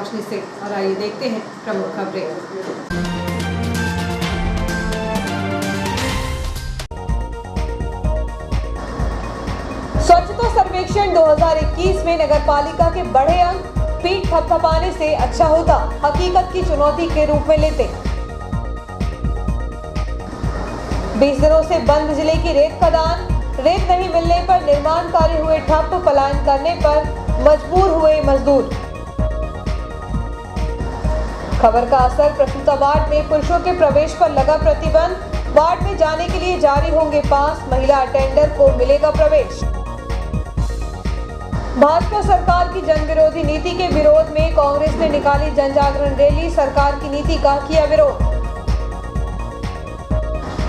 रोशनी से। और आइए देखते हैं प्रमुख खबरें। स्वच्छता सर्वेक्षण 2021 में नगरपालिका के बड़े अंक पीठ थपथपाने से अच्छा होता, हकीकत की चुनौती के रूप में लेते। 20 दिनों से बंद जिले की रेत खदान, रेत नहीं मिलने पर निर्माण कार्य हुए ठप, पलायन करने पर मजबूर हुए मजदूर। खबर का असर प्रसूता वार्ड में पुरुषों के प्रवेश पर लगा प्रतिबंध, वार्ड में जाने के लिए जारी होंगे पास, महिला अटेंडर को मिलेगा प्रवेश। भाजपा सरकार की जन विरोधी नीति के विरोध में कांग्रेस ने निकाली जन जागरण रैली, सरकार की नीति का किया विरोध।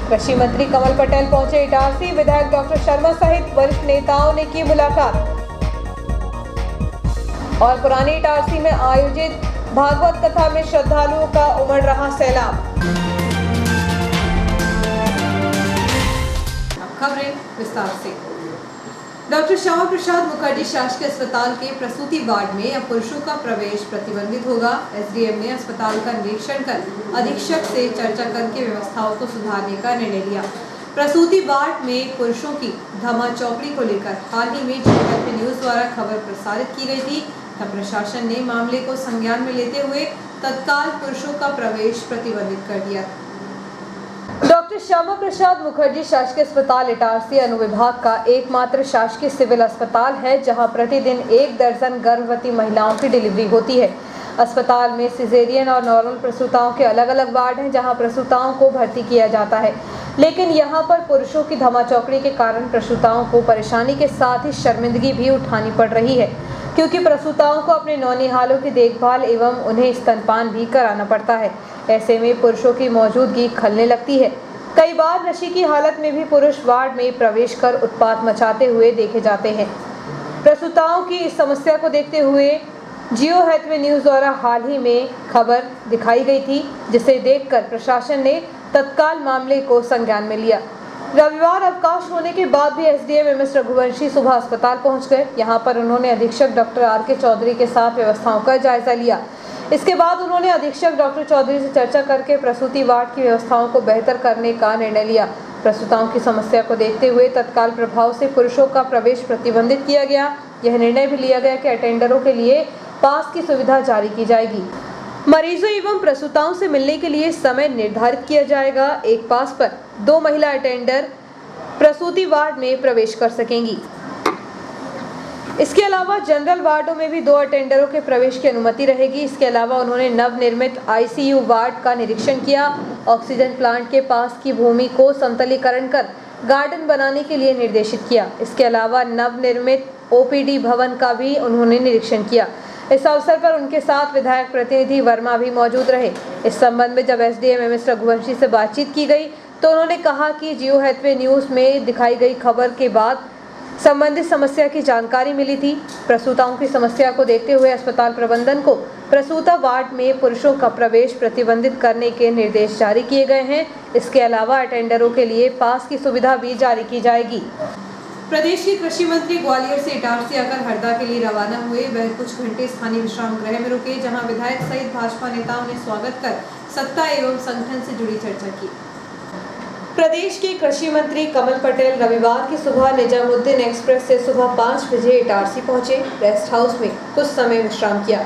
कृषि मंत्री कमल पटेल पहुंचे इटारसी, विधायक डॉक्टर शर्मा सहित वरिष्ठ नेताओं ने की मुलाकात। और पुरानी इटारसी में आयोजित भागवत कथा में श्रद्धालुओं का उमड़ रहा सैलाब। खबरें विस्तार से। डॉक्टर श्यामा प्रसाद मुखर्जी शासकीय अस्पताल के प्रसूति वार्ड में अब पुरुषों का प्रवेश प्रतिबंधित होगा। एसडीएम ने अस्पताल का निरीक्षण कर अधीक्षक से चर्चा करके व्यवस्थाओं को सुधारने का निर्णय लिया। प्रसूति वार्ड में पुरुषों की धमाचौकड़ी को लेकर हाल ही में जियो न्यूज द्वारा खबर प्रसारित की गई थी, तब प्रशासन ने मामले को संज्ञान में लेते हुए तत्काल पुरुषों का प्रवेश प्रतिबंधित कर दिया। डॉक्टर श्यामा प्रसाद मुखर्जी शासकीय अस्पताल इटारसी अनुविभाग का एकमात्र शासकीय सिविल अस्पताल है, जहां प्रतिदिन 1 दर्जन गर्भवती महिलाओं की डिलीवरी होती है। अस्पताल में सिजेरियन और नॉर्मल प्रसूताओं के अलग अलग वार्ड हैं, जहां प्रसूताओं को भर्ती किया जाता है, लेकिन यहां पर पुरुषों की धमाचौकड़ी के कारण प्रसूताओं को परेशानी के साथ ही शर्मिंदगी भी उठानी पड़ रही है, क्योंकि प्रसूताओं को अपने नौनिहालों की देखभाल एवं उन्हें स्तनपान भी कराना पड़ता है। ऐसे में पुरुषों की मौजूदगी खलने लगती है। कई बार नशे की हालत में भी पुरुष वार्ड में प्रवेश कर उत्पात मचाते हुए देखे जाते हैं। प्रसूताओं की इस समस्या को देखते हुए जियो हैथवे न्यूज द्वारा हाल ही में खबर दिखाई गई थी, जिसे देखकर प्रशासन ने तत्काल मामले को संज्ञान में लिया। रविवार अवकाश होने के बाद भी एसडीएम एमएस रघुवंशी सुबह अस्पताल पहुंच गए। यहां पर उन्होंने अधीक्षक डॉक्टर आर.के. चौधरी के साथ व्यवस्थाओं का जायजा लिया। इसके बाद उन्होंने अधीक्षक डॉक्टर चौधरी से चर्चा करके प्रसूति वार्ड की व्यवस्थाओं को बेहतर करने का निर्णय लिया। प्रसूताओं की समस्या को देखते हुए तत्काल प्रभाव से पुरुषों का प्रवेश प्रतिबंधित किया गया। यह निर्णय भी लिया गया कि अटेंडरों के लिए पास की सुविधा जारी की जाएगी। मरीजों एवं प्रसूताओं से मिलने के लिए समय निर्धारित किया जाएगा। एक पास पर 2 महिला अटेंडर प्रसूति वार्ड में प्रवेश कर सकेंगी। इसके अलावा जनरल वार्डों में भी 2 अटेंडरों के प्रवेश की अनुमति रहेगी। इसके अलावा उन्होंने नवनिर्मित आईसीयू वार्ड का निरीक्षण किया। ऑक्सीजन प्लांट के पास की भूमि को समतलीकरण कर गार्डन बनाने के लिए निर्देशित किया। इसके अलावा नवनिर्मित ओपीडी भवन का भी उन्होंने निरीक्षण किया। इस अवसर पर उनके साथ विधायक प्रतिनिधि वर्मा भी मौजूद रहे। इस संबंध में जब एसडीएम एमएस रघुवंशी से बातचीत की गई तो उन्होंने कहा कि जियो हैथवे न्यूज में दिखाई गई खबर के बाद संबंधित समस्या की जानकारी मिली थी। प्रसूताओं की समस्या को देखते हुए अस्पताल प्रबंधन को प्रसूता वार्ड में पुरुषों का प्रवेश प्रतिबंधित करने के निर्देश जारी किए गए हैं। इसके अलावा अटेंडरों के लिए पास की सुविधा भी जारी की जाएगी। प्रदेश के कृषि मंत्री ग्वालियर से इटारसी आकर हरदा के लिए रवाना हुए। वह कुछ घंटे स्थानीय विश्राम गृह में रुके, जहां विधायक सहित भाजपा नेताओं ने स्वागत कर सत्ता एवं संगठन से जुड़ी चर्चा की। प्रदेश के कृषि मंत्री कमल पटेल रविवार की सुबह निजामुद्दीन एक्सप्रेस से सुबह 5 बजे इटारसी पहुंचे। रेस्ट हाउस में कुछ समय विश्राम किया।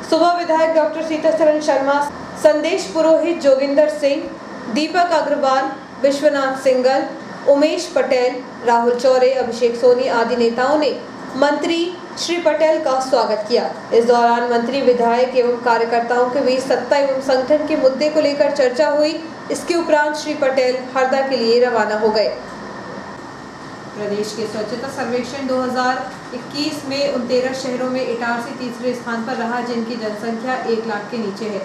सुबह विधायक डॉक्टर सीताचरण शर्मा, संदेश पुरोहित, जोगिंदर सिंह, दीपक अग्रवाल, विश्वनाथ सिंगल, उमेश पटेल, राहुल चौरे, अभिषेक सोनी आदि नेताओं ने मंत्री श्री पटेल का स्वागत किया। इस दौरान मंत्री, विधायक एवं कार्यकर्ताओं के बीच सत्ता एवं संगठन के मुद्दे को लेकर चर्चा हुई। इसके उपरांत श्री पटेल हरदा के लिए रवाना हो गए। प्रदेश के स्वच्छता सर्वेक्षण 2021 में 13 शहरों में इटारसी तीसरे स्थान पर रहा, जिनकी जनसंख्या 1 लाख के नीचे है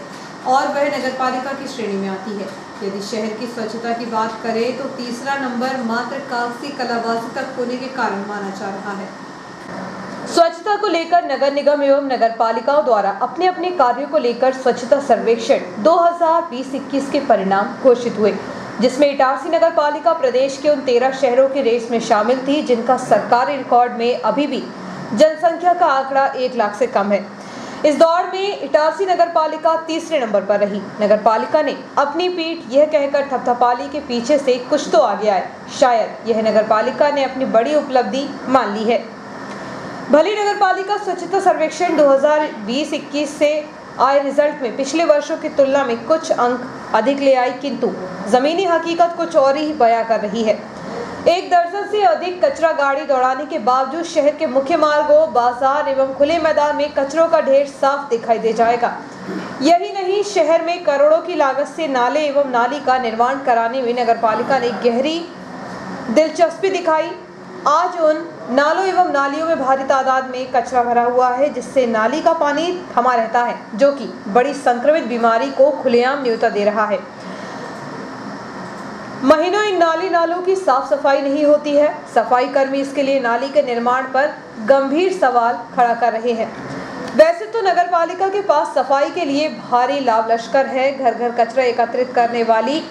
और वह नगरपालिका की श्रेणी में आती है। यदि शहर की स्वच्छता की बात करें तो तीसरा नंबर मात्र कागजी कलाबाजी तक होने के कारण माना जा रहा है। स्वच्छता को लेकर नगर निगम एवं नगर पालिकाओं द्वारा अपने अपने कार्यों को लेकर स्वच्छता सर्वेक्षण 2020-21 के परिणाम घोषित हुए, जिसमें इटारसी नगर पालिका प्रदेश के उन 13 शहरों की रेस में शामिल थी जिनका सरकारी रिकॉर्ड में अभी भी जनसंख्या का आंकड़ा 1 लाख से कम है। इस दौड़ में इटारसी नगर पालिका तीसरे नंबर पर रही। नगर पालिका ने अपनी पीठ यह कहकर थपथपाली के पीछे से कुछ तो आ गया है। शायद यह नगर पालिका ने अपनी बड़ी उपलब्धि मान ली है। भली नगर पालिका स्वच्छता सर्वेक्षण 2020-21 से आए रिजल्ट में पिछले वर्षों की तुलना में कुछ अंक अधिक ले आई, किंतु जमीनी हकीकत कुछ और ही बयां कर रही है। 1 दर्जन से अधिक कचरा गाड़ी दौड़ाने के बावजूद शहर के मुख्य मार्गों, बाजार एवं खुले मैदान में कचरों का ढेर साफ दिखाई दे जाएगा। यही नहीं, शहर में करोड़ों की लागत से नाले एवं नाली का निर्माण कराने में नगरपालिका ने गहरी दिलचस्पी दिखाई। आज उन नालों एवं नालियों में भारी तादाद में कचरा भरा हुआ है, जिससे नाली का पानी थमा रहता है, जो कि बड़ी संक्रमित बीमारी को खुलेआम न्योता दे रहा है। महीनों इन नाली नालों की साफ सफाई नहीं होती है। सफाई कर्मी इसके लिए नाली के निर्माण पर गंभीर सवाल खड़ा कर रहे हैं। वैसे तो नगर पालिका के पास सफाई के लिए भारी लाभ लश्कर है। घर घर कचरा एकत्रित करने वाली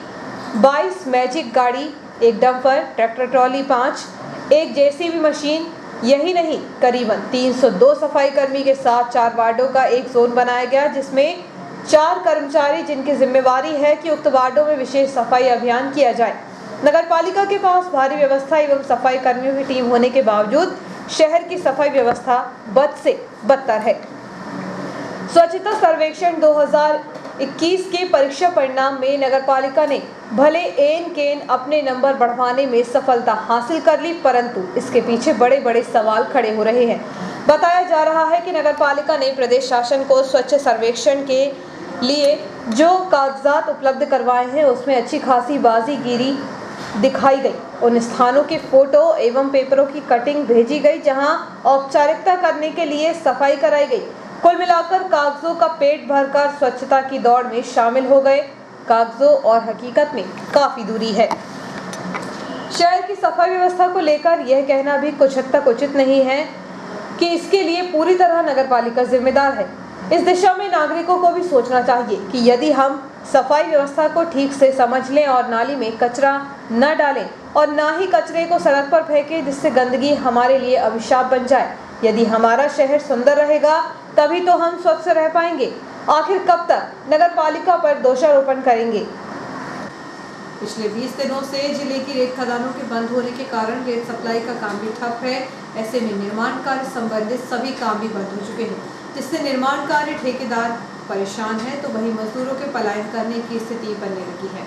22 मैजिक गाड़ी, 1 dumper, tractor trolley 5, 1 JCB machine, यही नहीं, करीबन 302 सफाई कर्मी के साथ 4 वार्डों का एक जोन बनाया गया, जिसमें 4 कर्मचारी, जिनकी जिम्मेवारी है कि उक्त वार्डों में विशेष सफाई अभियान किया जाए। नगर पालिका के पास भारी व्यवस्था एवं सफाई कर्मियों की टीम होने के बावजूद शहर की सफाई व्यवस्था बद से बदतर है। स्वच्छता सर्वेक्षण 2021 के परीक्षा परिणाम में नगरपालिका ने भले एन केन अपने नंबर बढ़वाने में सफलता हासिल कर ली, परंतु इसके पीछे बड़े बड़े सवाल खड़े हो रहे हैं। बताया जा रहा है कि नगरपालिका ने प्रदेश शासन को स्वच्छ सर्वेक्षण के लिए जो कागजात उपलब्ध करवाए हैं, उसमें अच्छी खासी बाजीगिरी दिखाई गई। उन स्थानों के फोटो एवं पेपरों की कटिंग भेजी गई जहां औपचारिकता करने के लिए सफाई कराई गई। कुल मिलाकर कागजों का पेट भरकर स्वच्छता की दौड़ में शामिल हो गए। कागजों और हकीकत में काफी दूरी है। शहर की सफाई व्यवस्था को लेकर यह कहना भी कुछ हद तक उचित नहीं है कि इसके लिए पूरी तरह नगरपालिका जिम्मेदार है। इस दिशा में नागरिकों को भी सोचना चाहिए कि यदि हम सफाई व्यवस्था को ठीक से समझ लें और नाली में कचरा न डालें और ना ही कचरे को सड़क पर फेंकें, जिससे गंदगी हमारे लिए अभिशाप बन जाए। यदि हमारा शहर सुंदर रहेगा तभी तो हम स्वच्छ रह पाएंगे। आखिर कब तक नगरपालिका पर दोषारोपण करेंगे? पिछले 20 दिनों से जिले की रेत खदानों के बंद होने के कारण रेत सप्लाई का काम भी ठप है। ऐसे में निर्माण कार्य संबंधित सभी काम भी बंद हो चुके हैं, जिससे निर्माण कार्य ठेकेदार परेशान है, तो वहीं मजदूरों के पलायन करने की स्थिति बनने लगी है।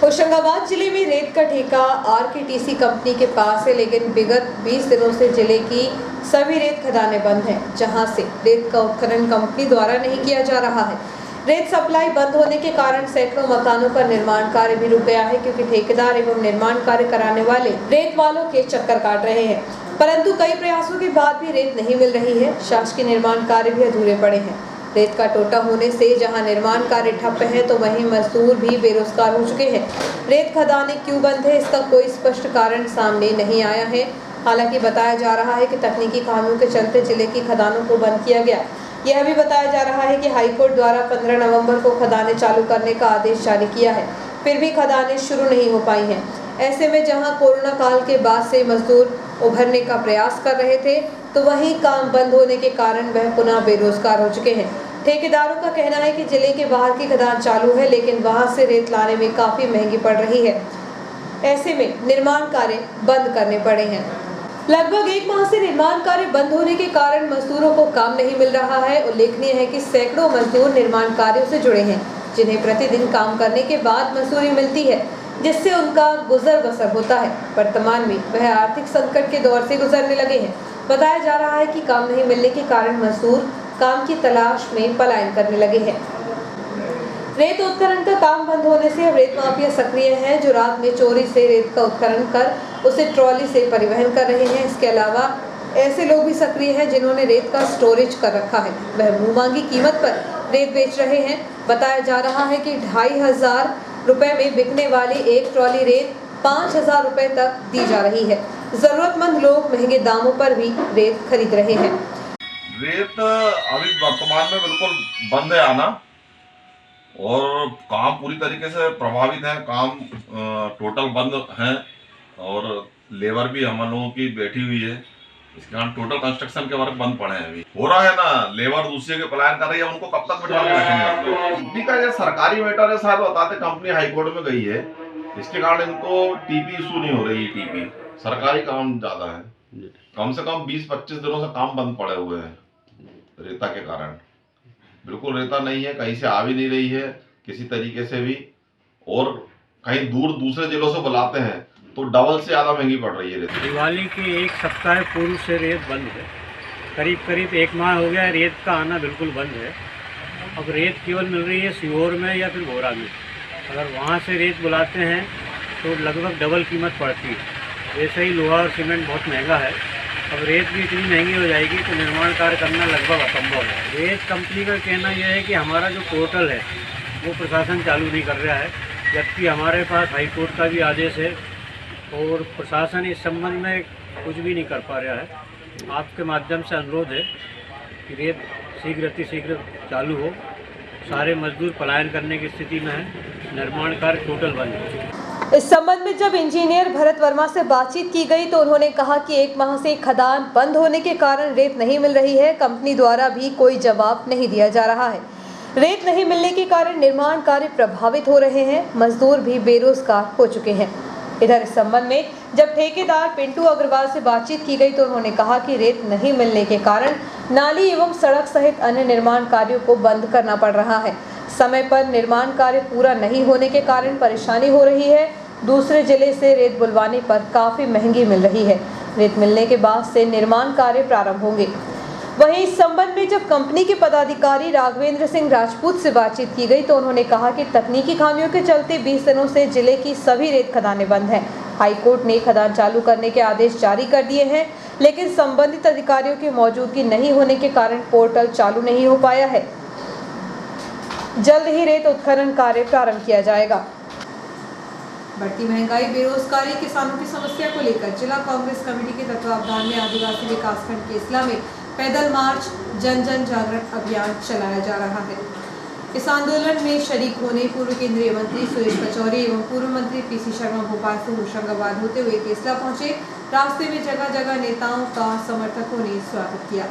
होशंगाबाद जिले में रेत का ठेका आरकेटीसी कंपनी के पास है, लेकिन विगत 20 दिनों से जिले की सभी रेत खदानें बंद हैं, जहां से रेत का उत्खनन कंपनी द्वारा नहीं किया जा रहा है। रेत सप्लाई बंद होने के कारण सैकड़ों मकानों का निर्माण कार्य भी रुक गया है, क्योंकि ठेकेदार एवं निर्माण कार्य कराने वाले रेत वालों के चक्कर काट रहे हैं। परंतु कई प्रयासों के बाद भी रेत नहीं मिल रही है। शासकीय निर्माण कार्य भी अधूरे पड़े हैं। रेत का टोटा होने से जहां निर्माण कार्य ठप है, तो वहीं मजदूर भी बेरोजगार हो चुके हैं। रेत खदानें क्यों बंद है, इसका कोई स्पष्ट कारण सामने नहीं आया है। हालांकि बताया जा रहा है कि तकनीकी खामियों के चलते जिले की खदानों को बंद किया गया। यह भी बताया जा रहा है कि हाईकोर्ट द्वारा 15 नवंबर को खदानें चालू करने का आदेश जारी किया है, फिर भी खदानें शुरू नहीं हो पाई हैं। ऐसे में जहां कोरोना काल के बाद से मजदूर उभरने का प्रयास कर रहे थे, तो वहीं काम बंद होने के कारण वह पुनः बेरोजगार हो चुके हैं। ठेकेदारों का कहना है कि जिले के बाहर की खदान चालू है, लेकिन वहां से रेत लाने में काफी महंगी पड़ रही है। ऐसे में निर्माण कार्य बंद करने पड़े हैं। लगभग 1 माह से निर्माण कार्य बंद होने के कारण मजदूरों को काम नहीं मिल रहा है। उल्लेखनीय है कि सैकड़ों मजदूर निर्माण कार्यों से जुड़े हैं, जिन्हें प्रतिदिन काम करने के बाद मजदूरी मिलती है, जिससे उनका गुजर बसर होता है। वर्तमान में वह आर्थिक संकट के दौर से गुजरने लगे हैं। बताया जा रहा है कि काम नहीं मिलने के कारण मजदूर काम की तलाश में पलायन करने लगे हैं। रेत उत्खनन का काम बंद होने से अब रेत माफिया सक्रिय हैं, जो रात में चोरी से रेत का उत्खनन कर उसे ट्रॉली से परिवहन कर रहे हैं। इसके अलावा ऐसे लोग भी सक्रिय हैं जिन्होंने रेत का स्टोरेज कर रखा है। वह मुंह मांगी कीमत पर रेत बेच रहे हैं। बताया जा रहा है कि 2500 रुपए में बिकने वाली एक ट्रॉली रेत 5000 रुपए तक दी जा रही है। जरूरतमंद लोग महंगे दामों पर भी रेत खरीद रहे हैं। रेत अभी वर्तमान में बिल्कुल बंद है आना, और काम पूरी तरीके से प्रभावित है। काम टोटल बंद है, और लेबर भी हम लोगों की बैठी हुई है। इसके कारण टोटल कंस्ट्रक्शन के वर्क बंद पड़े हैं। अभी हो रहा है ना, लेबर दूसरे के पलायन कर रही है, उनको कब तक बिठा के रखेंगे? कंपनी का ये सरकारी मैटर है, साहब बताते कंपनी हाईकोर्ट में गई है, इसके कारण इनको टीपी इशू नहीं हो रही है। टीपी सरकारी काम ज्यादा है, कम से कम 20-25 दिनों से काम बंद पड़े हुए हैं रेता के कारण। बिल्कुल रेता नहीं है, कहीं से आ भी नहीं रही है किसी तरीके से भी, और कहीं दूर दूसरे जिलों से बुलाते हैं तो डबल से ज्यादा महंगी पड़ रही है रेत। दिवाली के एक सप्ताह पूर्व से रेत बंद है, करीब करीब 1 माह हो गया रेत का आना बिल्कुल बंद है। अब रेत केवल मिल रही है सीहोर में या फिर भोरा में। अगर वहाँ से रेत बुलाते हैं तो लगभग डबल कीमत पड़ती है। वैसे ही लोहा और सीमेंट बहुत महंगा है, अब रेत भी इतनी महंगी हो जाएगी तो निर्माण कार्य करना लगभग असंभव है। रेत कंपनी का कहना यह है कि हमारा जो पोर्टल है वो प्रशासन चालू नहीं कर रहा है, जबकि हमारे पास हाई कोर्ट का भी आदेश है और प्रशासन इस संबंध में कुछ भी नहीं कर पा रहा है। आपके माध्यम से अनुरोध है कि रेत शीघ्र चालू हो। सारे मजदूर पलायन करने की स्थिति में हैं, निर्माण कार्य टोटल बंद है। इस संबंध में जब इंजीनियर भरत वर्मा से बातचीत की गई तो उन्होंने कहा कि 1 माह से खदान बंद होने के कारण रेत नहीं मिल रही है। कंपनी द्वारा भी कोई जवाब नहीं दिया जा रहा है। रेत नहीं मिलने के कारण निर्माण कार्य प्रभावित हो रहे हैं, मजदूर भी बेरोजगार हो चुके हैं। इधर इस संबंध में जब ठेकेदार पिंटू अग्रवाल से बातचीत की गई तो उन्होंने कहा कि रेत नहीं मिलने के कारण नाली एवं सड़क सहित अन्य निर्माण कार्यों को बंद करना पड़ रहा है। समय पर निर्माण कार्य पूरा नहीं होने के कारण परेशानी हो रही है। दूसरे जिले से रेत बुलवाने पर काफी महंगी मिल रही है। रेत मिलने के बाद से निर्माण कार्य प्रारंभ होंगे। वहीं इस संबंध में जब कंपनी के पदाधिकारी राघवेंद्र सिंह राजपूत से बातचीत की गई तो उन्होंने कहा कि तकनीकी खामियों के चलते 20 दिनों से जिले की सभी रेत खदानें बंद हैं। हाईकोर्ट ने खदान चालू करने के आदेश जारी कर दिए हैं, लेकिन संबंधित अधिकारियों की मौजूदगी नहीं होने के कारण पोर्टल चालू नहीं हो पाया है। जल्द ही रेत उत्खनन कार्य प्रारंभ किया जाएगा। बढ़ती महंगाई, बेरोजगारी, किसानों की समस्या को लेकर जिला कांग्रेस कमेटी के तत्वावधान में आदिवासी विकासखंड केसला में पैदल मार्च, जन जन जागरण अभियान चलाया जा रहा है। इस आंदोलन में शरीक होने पूर्व केंद्रीय मंत्री सुरेश पचौरी एवं पूर्व मंत्री पीसी शर्मा भोपाल से होशंगाबाद होते हुए केसला पहुंचे। रास्ते में जगह जगह नेताओं का समर्थकों ने स्वागत किया।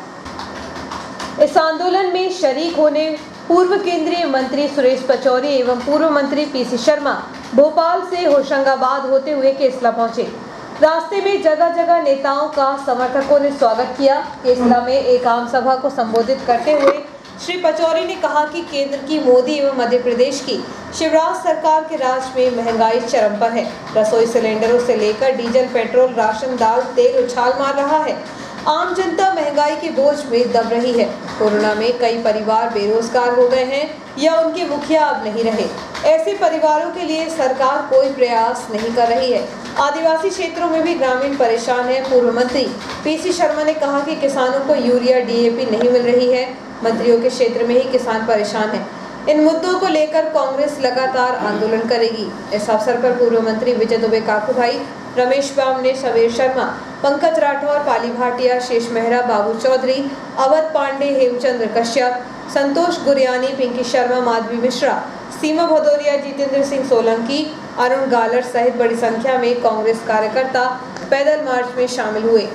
इस आंदोलन में शरीक होने पूर्व केंद्रीय मंत्री सुरेश पचौरी एवं पूर्व मंत्री पीसी शर्मा भोपाल से होशंगाबाद होते हुए केसला पहुंचे। रास्ते में जगह जगह नेताओं का समर्थकों ने स्वागत किया। केसला में एक आम सभा को संबोधित करते हुए श्री पचौरी ने कहा कि केंद्र की मोदी एवं मध्य प्रदेश की शिवराज सरकार के राज में महंगाई चरम पर है। रसोई सिलेंडरों से लेकर डीजल, पेट्रोल, राशन, दाल, तेल उछाल मार रहा है। आम जनता महंगाई के बोझ में दब रही है। कोरोना में कई परिवार बेरोजगार हो गए हैं या उनके मुखिया अब नहीं रहे। ऐसे परिवारों के लिए सरकार कोई प्रयास नहीं कर रही है। आदिवासी क्षेत्रों में भी ग्रामीण परेशान है। पूर्व मंत्री पीसी शर्मा ने कहा कि किसानों को यूरिया, डीएपी नहीं मिल रही है। मंत्रियों के क्षेत्र में ही किसान परेशान है। इन मुद्दों को लेकर कांग्रेस लगातार आंदोलन करेगी। इस अवसर पर पूर्व मंत्री विजय दुबे, काकू भाई, रमेश बामने, समीर शर्मा, पंकज राठौर, पाली भाटिया, शेष मेहरा, बाबू चौधरी, अवध पांडे, हेमचंद्र कश्यप, संतोष गुरियानी, पिंकी शर्मा, माधवी मिश्रा, सीमा भदौरिया, जितेंद्र सिंह सोलंकी, अरुण गालर सहित बड़ी संख्या में कांग्रेस कार्यकर्ता पैदल मार्च में शामिल हुए।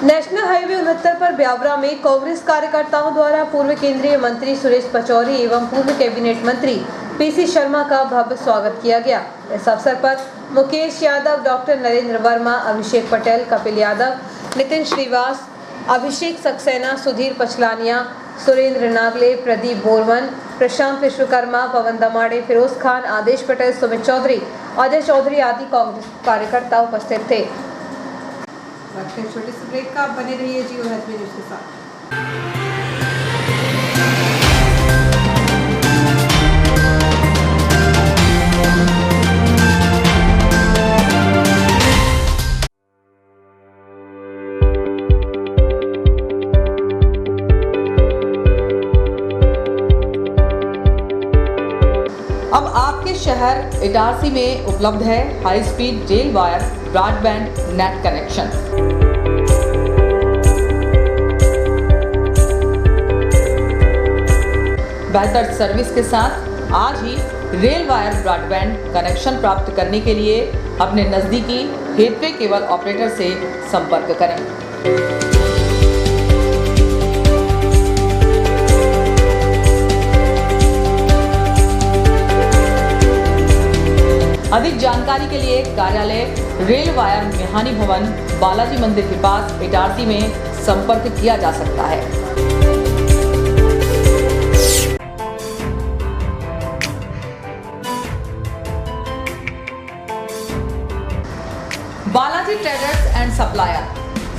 नेशनल हाईवे 69 पर ब्यावरा में कांग्रेस कार्यकर्ताओं द्वारा पूर्व केंद्रीय मंत्री सुरेश पचौरी एवं पूर्व कैबिनेट मंत्री पीसी शर्मा का भव्य स्वागत किया गया। इस अवसर पर मुकेश यादव, डॉक्टर नरेंद्र वर्मा, अभिषेक पटेल, कपिल यादव, नितिन श्रीवास, अभिषेक सक्सेना, सुधीर पचलानिया, सुरेंद्र नागले, प्रदीप बोरवन, प्रशांत विश्वकर्मा, पवन दमाड़े, फिरोज खान, आदेश पटेल, सुमित चौधरी, अजय चौधरी आदि कांग्रेस कार्यकर्ता उपस्थित थे। छोटे से ब्रेक का बने रहिए जियो हेल्थ न्यूज़ के साथ। अब आपके शहर इटारसी में उपलब्ध है high speed rail wire broadband net connection. बेहतर सर्विस के साथ आज ही रेल वायर ब्रॉडबैंड कनेक्शन प्राप्त करने के लिए अपने नज़दीकी गेटवे केबल ऑपरेटर से संपर्क करें। अधिक जानकारी के लिए कार्यालय रेल वायर मेहानी भवन, बालाजी मंदिर के पास इटारसी में संपर्क किया जा सकता है। Balaji traders and supplier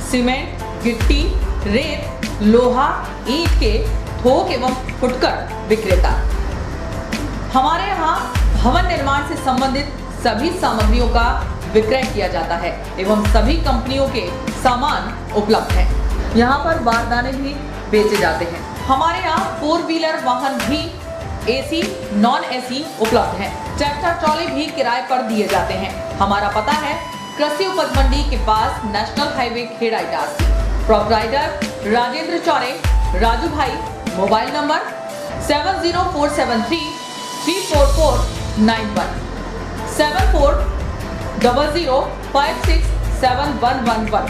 cement, गिट्टी, रेत, लोहा, ईंट के थोक एवं फुटकर विक्रेता। हमारे यहाँ भवन निर्माण से संबंधित सभी सामग्रियों का विक्रय किया जाता है एवं सभी कंपनियों के सामान उपलब्ध हैं। यहाँ पर बारदाने भी बेचे जाते हैं। हमारे यहाँ 4 व्हीलर वाहन भी एसी, नॉन एसी उपलब्ध हैं। ट्रैक्टर ट्रॉली भी किराए पर दिए जाते हैं। हमारा पता है कृषि उपज मंडी के पास national highway Kheda Itarsi. Proprietor Rajendra Chaure, Raju भाई। Mobile number 70473 34491 7400567111।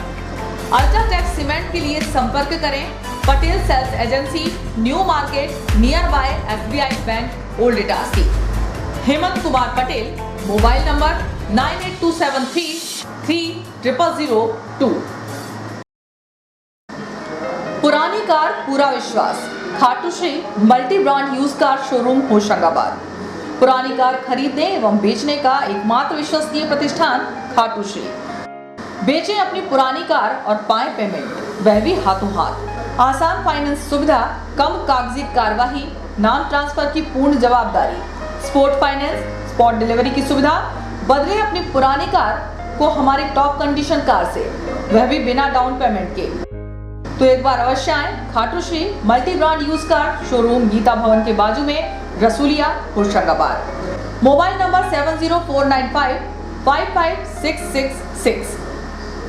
अल्ट्राटेक सीमेंट के लिए संपर्क करें Patel sales agency, new market, nearby SBI bank, old Itarsi. Hemant Kumar Patel. Mobile number 98273 3002। पुरानी कार पूरा विश्वास, Khatu Shri multi brand use car showroom Hoshangabad. पुरानी कार खरीदने एवं बेचने का एकमात्र विश्वसनीय प्रतिष्ठान खाटू श्री। बेचें अपनी पुरानी कार और पाएं पेमेंट, वह भी हाथों हाथ। आसान फाइनेंस सुविधा, कम कागजी कार्यवाही, नाम ट्रांसफर की पूर्ण जवाबदारी, स्पॉट फाइनेंस, स्पॉट डिलीवरी की सुविधा। बदले अपनी पुरानी कार को हमारी टॉप कंडीशन कार से, वह भी बिना डाउन पेमेंट के। तो एक बार अवश्य आएं Khatu Shri multi brand use car showroom, Geeta Bhavan के बाजू में, Rasulia, Hoshangabad. Mobile number 70495 55666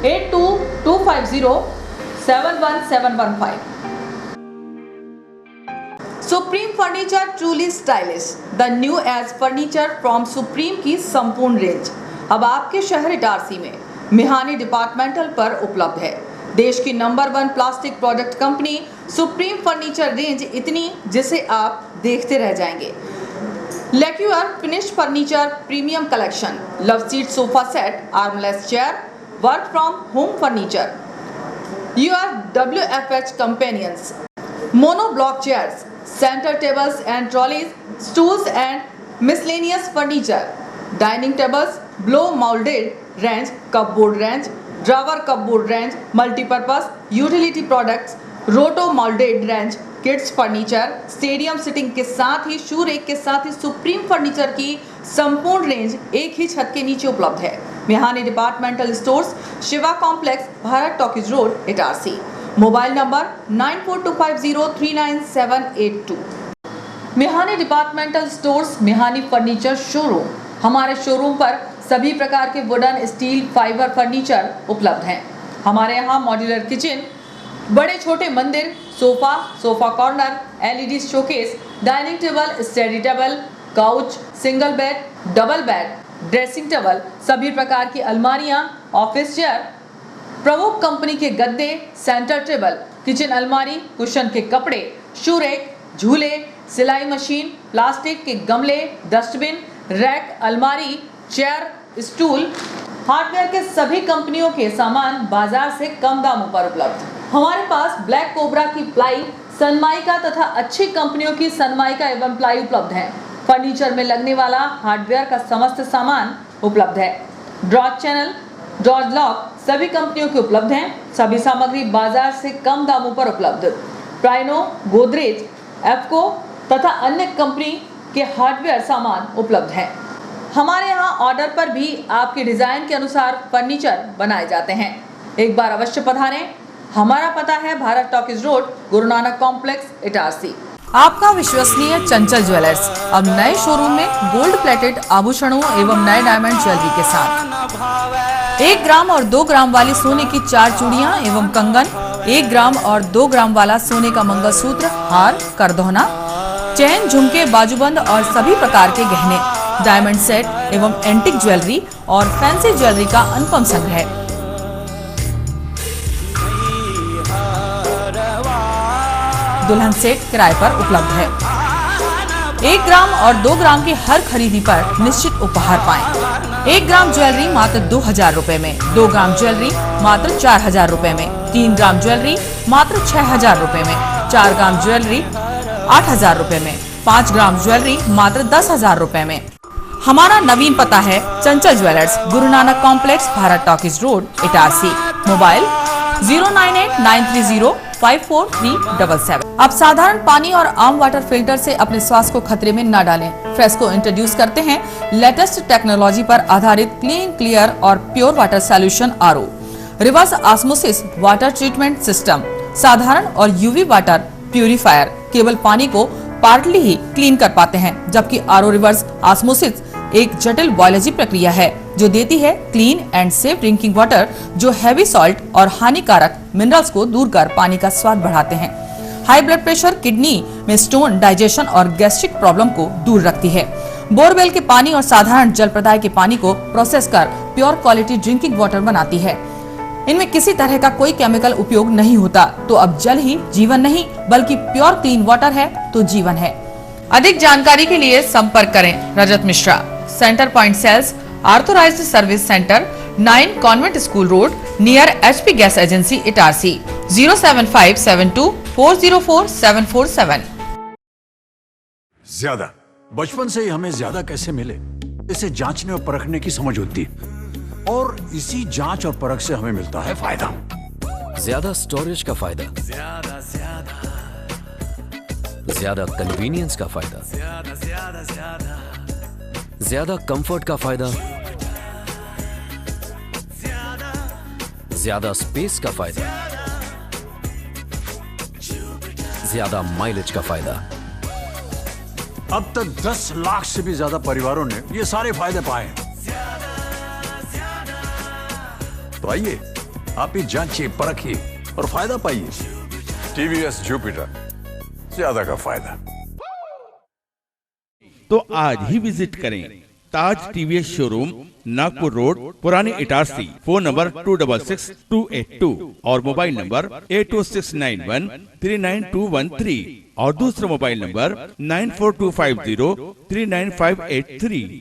82250 71715। Supreme furniture truly stylish, the new age furniture from supreme की संपूर्ण रेंज अब आपके शहर इटारसी में मेहानी डिपार्टमेंटल पर उपलब्ध है। देश की number 1 plastic product company Supreme furniture range इतनी जिसे आप देखते रह जाएंगे। Lacquer finished furniture premium collection, love seat sofa set, armless chair, work from home furniture, your WFH companions, mono block chairs, centre tables and trolleys, stools and miscellaneous furniture, dining tables, blow moulded range, cupboard range, drawer cupboard range, multipurpose utility products, roto moulded range, kids furniture, stadium seating के साथ ही शू rake के साथ ही supreme furniture की संपूर्ण range एक ही छत के नीचे उपलब्ध है। Mehani departmental stores, Shiva complex, Bharat talkies road, Itarsi. Mobile number 9425039782। Mehani departmental stores, Mehani furniture showroom. हमारे शोरूम पर सभी प्रकार के वुडन, स्टील, फाइबर फर्नीचर उपलब्ध हैं। हमारे यहाँ मॉड्यूलर किचन, बड़े छोटे मंदिर, sofa, sofa corner, LED showcase, dining table, study table, couch, single bed, double bed, dressing table, सभी प्रकार की अलमारियां, ऑफिस चेयर, प्रमुख कंपनी के गद्दे, सेंटर टेबल, किचन अलमारी, कुशन के कपड़े, शू रैक, झूले, सिलाई मशीन, प्लास्टिक के गमले, डस्टबिन, रैक, अलमारी, चेयर, स्टूल, हार्डवेयर के सभी कंपनियों के सामान बाजार से कम दामों पर उपलब्ध। हमारे पास ब्लैक कोबरा की प्लाई, सनमाइका तथा अच्छी कंपनियों की सनमाइका एवं प्लाई उपलब्ध है। फर्नीचर में लगने वाला हार्डवेयर का समस्त सामान उपलब्ध है। ड्रॉज चैनल, ड्रॉज लॉक सभी कंपनियों के उपलब्ध हैं। सभी सामग्री बाजार से कम दामों पर उपलब्ध। प्राइनो, गोदरेज, एफको तथा अन्य कंपनी के हार्डवेयर सामान उपलब्ध हैं। हमारे यहाँ ऑर्डर पर भी आपके डिजाइन के अनुसार फर्नीचर बनाए जाते हैं। एक बार अवश्य पधारें। हमारा पता है Bharat talkies road, Guru Nanak complex, Itarsi. आपका विश्वसनीय चंचल ज्वेलर्स अब नए शोरूम में गोल्ड प्लेटेड आभूषणों एवं नए डायमंड ज्वेलरी के साथ 1 ग्राम और 2 ग्राम वाली सोने की 4 चूड़ियां एवं कंगन, 1 ग्राम और 2 ग्राम वाला सोने का मंगलसूत्र, हार, करदोहना, चैन, झुमके, बाजूबंद और सभी प्रकार के गहने, डायमंड सेट एवं एंटिक ज्वेलरी और फैंसी ज्वेलरी का अनुपम संग्रह। दुल्हन सेट किराए पर उपलब्ध है। 1 ग्राम और 2 ग्राम की हर खरीदी पर निश्चित उपहार पाएं। 1 ग्राम ज्वेलरी मात्र 2,000 रुपए में, 2 ग्राम ज्वेलरी मात्र 4,000 रुपए में, 3 ग्राम ज्वेलरी मात्र 6,000 रुपए में, 4 ग्राम ज्वेलरी 8,000 रुपए में, 5 ग्राम ज्वेलरी मात्र 10,000 रुपए में। हमारा नवीन पता है चंचल jewellers, Guru Nanak complex, Bharat talkies road, Itarsi. Mobile 09893054377। अब साधारण पानी और आम वाटर फिल्टर से अपने स्वास्थ्य को खतरे में न डालें। फ्रेस्को इंट्रोड्यूस करते हैं लेटेस्ट टेक्नोलॉजी पर आधारित क्लीन, क्लियर और pure water solution RO, reverse osmosis water treatment system, साधारण और यूवी वाटर प्यूरिफायर केवल पानी को पार्टली ही क्लीन कर पाते हैं, जबकि आरओ रिवर्स ऑस्मोसिस एक जटिल बायोलॉजी प्रक्रिया है जो देती है clean and safe drinking water, जो हैवी सॉल्ट और हानिकारक मिनरल्स को दूर कर पानी का स्वाद बढ़ाते हैं। हाई ब्लड प्रेशर, किडनी में स्टोन, डाइजेशन और गैस्ट्रिक प्रॉब्लम को दूर रखती है। बोरवेल के पानी और साधारण जल प्रदाय के पानी को प्रोसेस कर प्योर क्वालिटी ड्रिंकिंग वाटर बनाती है। इनमें किसी तरह का कोई केमिकल उपयोग नहीं होता। तो अब जल ही जीवन नहीं बल्कि प्योर क्लीन वाटर है तो जीवन है। अधिक जानकारी के लिए संपर्क करें Rajat Mishra, centre point sales, authorised service centre, 9 convent school road, near HP gas agency, Itarsi. 07572404747। ज्यादा बचपन से ही हमें ज्यादा कैसे मिले, इसे जांचने और परखने की समझ होती है, और इसी जांच और परख से हमें मिलता है फायदा। ज्यादा स्टोरेज का फायदा, ज्यादा कन्वीनियंस का फायदा, ज्यादा कंफर्ट का फायदा, ज्यादा स्पेस का फायदा, ज्यादा माइलेज का फायदा। अब तक 10 लाख से भी ज्यादा परिवारों ने ये सारे फायदे पाए हैं। तो आइए आप ही जांचिए, परखिए और फायदा पाइए। TVS जुपिटर, ज्यादा का फायदा। तो आज ही विजिट करें ताज TVS शोरूम, नागपुर रोड, पुरानी इटारसी। फोन नंबर 266282 और मोबाइल नंबर 8269139213 और दूसरा मोबाइल नंबर 9425039583।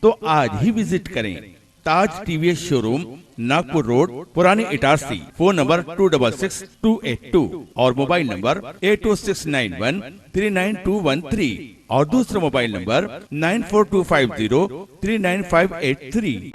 तो आज ही विजिट करें ताज TVS शोरूम, नागपुर रोड, पुरानी इटारसी। फोन नंबर 266282 और मोबाइल नंबर 8269139213 और दूसरा मोबाइल नंबर 9425039583।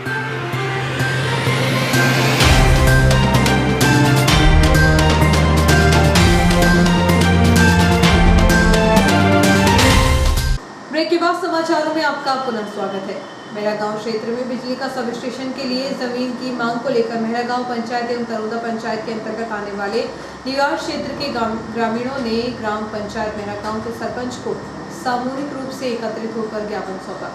ब्रेक के बाद समाचारों में आपका पुनः स्वागत है। मेहरागांव क्षेत्र में बिजली का सब स्टेशन के लिए जमीन की मांग को लेकर मेहरागांव पंचायत एवं तरोदा पंचायत के अंतर्गत आने वाले न्यूयॉर्क क्षेत्र के ग्रामीणों ने ग्राम पंचायत मेहरागांव के सरपंच को सामूहिक रूप से एकत्रित होकर ज्ञापन सौंपा।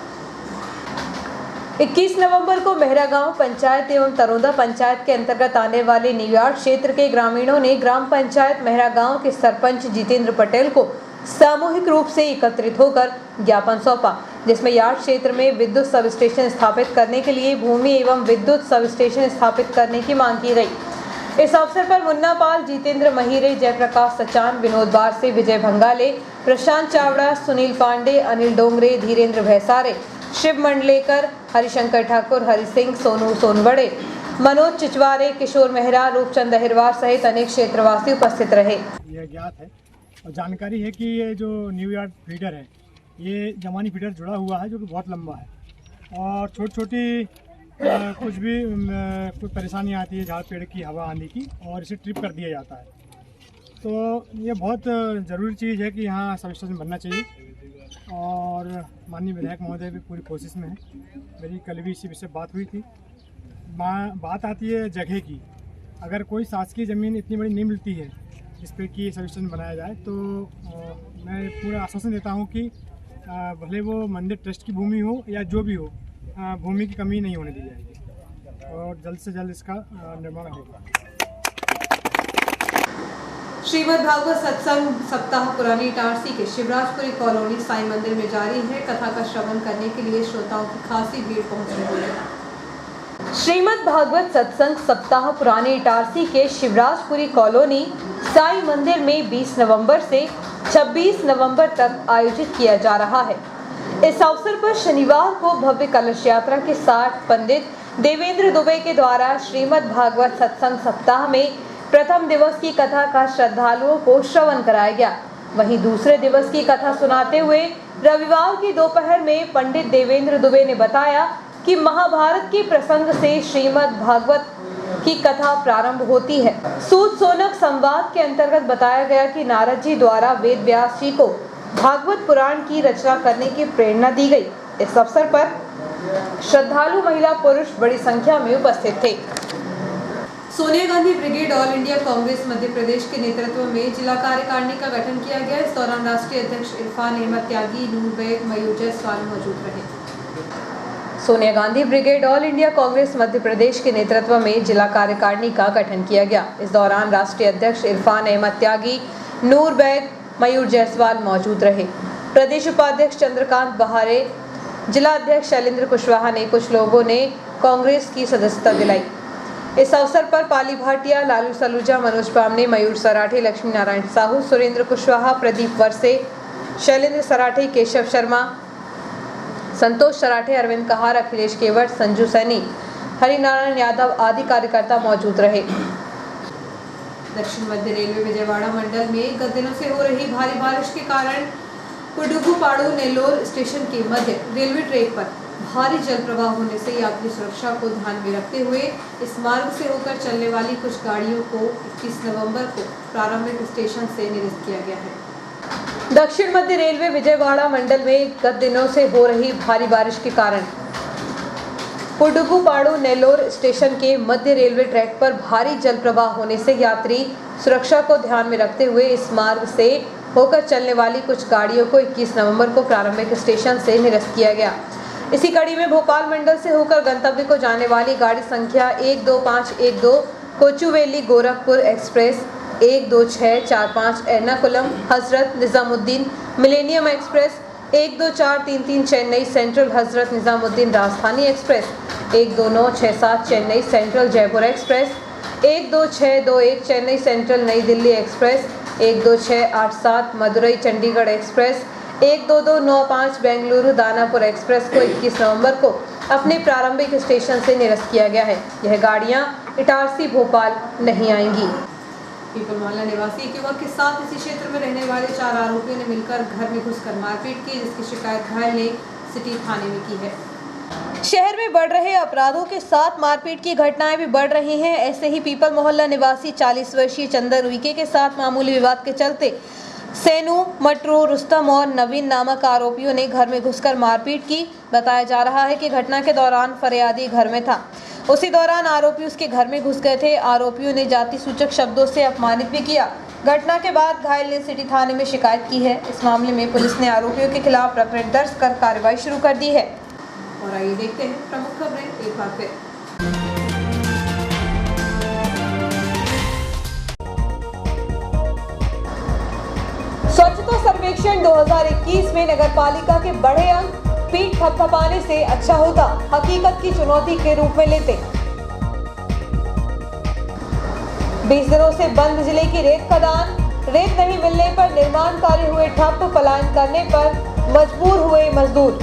21 नवंबर को मेहरागांव पंचायत एवं तरोदा पंचायत के अंतर्गत आने वाले न्यूयॉर्क क्षेत्र के ग्रामीणों ने ग्राम पंचायत मेहरागांव के सरपंच जितेंद्र पटेल को सामूहिक रूप से एकत्रित होकर ज्ञापन सौंपा, जिसमें यार्ड क्षेत्र में विद्युत सब स्टेशन स्थापित करने के लिए भूमि एवं विद्युत सब स्टेशन स्थापित करने की मांग की गई। इस अवसर पर मुन्ना पाल, जितेंद्र महिरे, जयप्रकाश सचान, विनोद बारसे, विजय भंगाले, प्रशांत चावड़ा, सुनील पांडे, अनिल डोंगरे, धीरेन्द्र भैसारे, शिव मंडलेकर, हरिशंकर ठाकुर, हरि सिंह, सोनू सोनवड़े, मनोज चिचवारे, किशोर मेहरा, रूपचंद अहिरवार सहित अनेक क्षेत्रवासी उपस्थित रहे। यह ज्ञात है और जानकारी है कि ये जो न्यूयॉर्क फीडर है, ये जमानी फीडर जुड़ा हुआ है जो कि बहुत लंबा है, और छोटी छोटी कुछ भी कोई परेशानी आती है, झाड़ पेड़ की, हवा आंधी की, और इसे ट्रिप कर दिया जाता है। तो ये बहुत ज़रूरी चीज़ है कि यहाँ सब स्टेशन बनना चाहिए, और माननीय विधायक महोदय भी पूरी कोशिश में है। मेरी कल भी इसी विषय बात हुई थी। बात आती है जगह की, अगर कोई शासकीय ज़मीन इतनी बड़ी नहीं मिलती है जिस पे कि सब स्टेशन बनाया जाए, तो मैं पूरा आश्वासन देता हूँ कि भले वो मंदिर ट्रस्ट की भूमि हो या जो भी हो, भूमि की कमी नहीं होने दी जाएगी और जल्द से जल्द इसका निर्माण होगा। श्रीमद् भागवत सत्संग सप्ताह पुरानी इटारसी के शिवराजपुरी कॉलोनी साईं मंदिर में जारी है। कथा का श्रवण करने के लिए श्रोताओं की खासी भीड़ पहुंच रही है। श्रीमद् भागवत सत्संग सप्ताह पुरानी इटारसी के शिवराजपुरी कॉलोनी साईं मंदिर में 20 नवंबर से 26 नवंबर तक आयोजित किया जा रहा है। इस अवसर पर शनिवार को भव्य कलश यात्रा के साथ पंडित देवेंद्र दुबे के द्वारा श्रीमद् भागवत सत्संग सप्ताह में प्रथम दिवस की कथा का श्रद्धालुओं को श्रवण कराया गया। वहीं दूसरे दिवस की कथा सुनाते हुए रविवार की दोपहर में पंडित देवेंद्र दुबे ने बताया कि महाभारत के प्रसंग से श्रीमद् भागवत की कथा प्रारंभ होती है। सूत सोनक संवाद के अंतर्गत बताया गया कि नारद जी द्वारा वेद व्यास जी को भागवत पुराण की रचना करने की प्रेरणा दी गई। इस अवसर पर श्रद्धालु महिला पुरुष बड़ी संख्या में उपस्थित थे। Sonia Gandhi brigade all India Congress Madhya Pradesh के नेतृत्व में जिला कार्यकारिणी का गठन किया गया। इस दौरान राष्ट्रीय अध्यक्ष इरफान अहमद त्यागी, नूर बेग, मयूर जायसवाल मौजूद रहे। Sonia Gandhi brigade all India Congress Madhya Pradesh के नेतृत्व में जिला कार्यकारिणी का गठन किया गया। इस दौरान राष्ट्रीय अध्यक्ष इरफान अहमद त्यागी, नूर बेग, मयूर जायसवाल मौजूद रहे। प्रदेश उपाध्यक्ष चंद्रकांत बहारे, जिला अध्यक्ष शैलेंद्र कुशवाहा ने कुछ लोगों ने कांग्रेस की सदस्यता दिलाई। इस अवसर पर पाली भाटिया, लालू सलूजा, मनोज पामने, मयूर सराठे, लक्ष्मी नारायण साहू, सुरेंद्र कुशवाहा, प्रदीप वर्से, शैलेंद्र सराठे, केशव शर्मा, संतोष सराठे, अरविंद कहार, अखिलेश केवट, संजू सैनी, हरिनारायण यादव आदि कार्यकर्ता मौजूद रहे। दक्षिण मध्य रेलवे विजयवाड़ा मंडल में गत दिनों से हो रही भारी बारिश के कारण कुडुगुपाड़ू नेल्लोर स्टेशन के मध्य रेलवे ट्रैक पर भारी जल प्रवाह होने से यात्री सुरक्षा को ध्यान में रखते हुए इस मार्ग से होकर चलने वाली कुछ गाड़ियों को 21 नवंबर को प्रारंभिक स्टेशन से निरस्त किया गया है। दक्षिण मध्य रेलवे विजयवाड़ा मंडल में गत दिनों से हो रही भारी बारिश के कारण कुडुगुपाड़ू नेल्लोर स्टेशन के मध्य रेलवे ट्रैक पर भारी जल प्रवाह होने से यात्री सुरक्षा को ध्यान में रखते हुए इस मार्ग से होकर चलने वाली कुछ गाड़ियों को 21 नवंबर को प्रारंभिक स्टेशन से निरस्त किया गया। इसी कड़ी में भोपाल मंडल से होकर गंतव्य को जाने वाली गाड़ी संख्या 12512 Kochuveli Gorakhpur express, 12645 Ernakulam Hazrat Nizamuddin millennium express, 12433 Chennai central Hazrat Nizamuddin Rajdhani express, 12967 Chennai central Jaipur express, 12621 Chennai central New Delhi express, 12687 Madurai Chandigarh express, 12295 Bengaluru Danapur express को 21 नवंबर को अपने प्रारंभिक स्टेशन से निरस्त किया गया है। यह गाड़ियां इटारसी भोपाल नहीं आएंगी। पीपल मोहल्ला निवासी एक युवक के साथ इसी क्षेत्र में रहने वाले 4 आरोपियों ने मिलकर घर में घुसकर मारपीट की, जिसकी शिकायत घायल ने सिटी थाने में की है। शहर में बढ़ रहे अपराधों के साथ मारपीट की घटनाएं भी बढ़ रही हैं। ऐसे ही पीपल मोहल्ला निवासी 40 वर्षीय चंदन उइके के साथ मामूली विवाद के चलते सेनू, मटरू, रुस्तम और नवीन नामक आरोपियों ने घर में घुसकर मारपीट की। बताया जा रहा है कि घटना के दौरान फरियादी घर में था। उसी दौरान आरोपी उसके घर में घुस गए थे। आरोपियों ने जाति सूचक शब्दों से अपमानित भी किया। घटना के बाद घायल ने सिटी थाने में शिकायत की है। इस मामले में पुलिस ने आरोपियों के खिलाफ प्रकरण दर्ज कर कार्रवाई शुरू कर दी है। और आइए देखते हैं प्रमुख खबरें एक बार फिर। स्वच्छता सर्वेक्षण 2021 में नगरपालिका के बढ़े अंक पीठ थपथपाने से अच्छा होता, हकीकत की चुनौती के रूप में लेते। 20 दिनों से बंद जिले की रेत खदान, रेत नहीं मिलने पर निर्माण कार्य हुए ठप, पलायन करने पर मजबूर हुए मजदूर।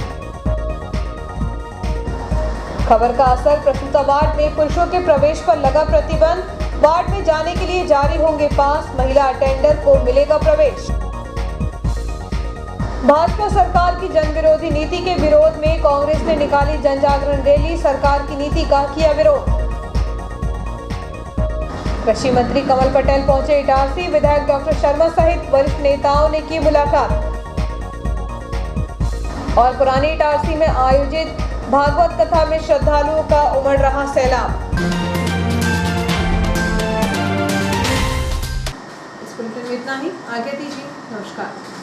खबर का असर प्रसूता वार्ड में पुरुषों के प्रवेश पर लगा प्रतिबंध। वार्ड में जाने के लिए जारी होंगे पास, महिला अटेंडर को मिलेगा प्रवेश। भाजपा सरकार की जन विरोधी नीति के विरोध में कांग्रेस ने निकाली जन जागरण रैली, सरकार की नीति का किया विरोध। कृषि मंत्री कमल पटेल पहुंचे इटारसी, विधायक डॉक्टर शर्मा सहित वरिष्ठ नेताओं ने की मुलाकात। और पुरानी इटारसी में आयोजित भागवत कथा में श्रद्धालुओं का उमड़ रहा सैलाब। आज्ञा दीजिए, नमस्कार।